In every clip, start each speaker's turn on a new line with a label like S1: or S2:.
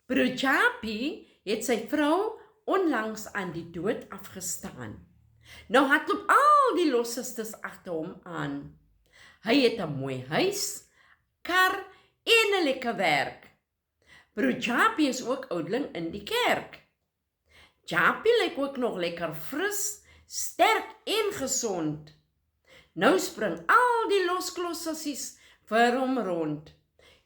S1: Broer Japie het sy vrou onlangs aan die dood afgestaan. Nou hardloop al die lossusters agter hom aan. Hy het 'n mooi huis, kar en 'n lekker werk. Broer Japie is ook oudeling in die kerk. Japie lyk ook nog lekker fris, sterk en gesond. Nou spring al die losklossies vir hom rond.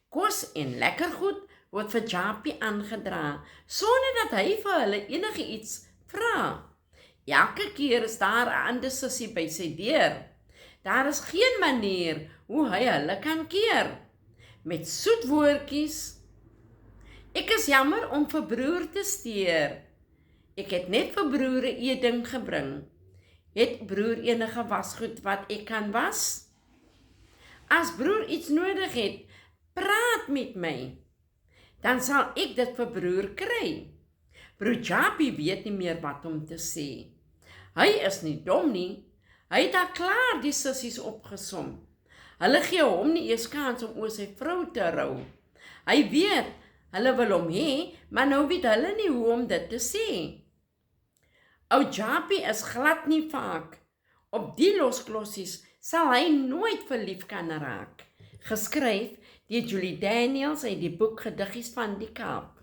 S1: Kos en lekker goed word vir Japie aangedra, sonder dat hy vir hulle enige iets vra. Elke keer is daar 'n ander sussie by sy deur. Daar is geen manier hoe hy hulle kan keer. Met soet woordjies. Ek is jammer om vir broer te steur. Ek het net vir broer 'n eeding gebring. Het broer enige wasgoed wat ek kan was? As broer iets nodig het, praat met my. Dan sal ek dit vir broer kry. Broer Japie weet nie meer wat om te sê. Hy is nie dom nie. Hy het al klaar die sissies opgesom. Hulle gee hom nie eers kans om oor sy vrou te rou. Hy weet, hulle wil hom hê, maar nou weet hulle nie hoe om dit te sê. Ou Japie is glad nie vaak. Op die losklossies sal hy nooit verlief kan raak. Geskryf deur Julie Daniels uit die boek Gediggies van die Kaap.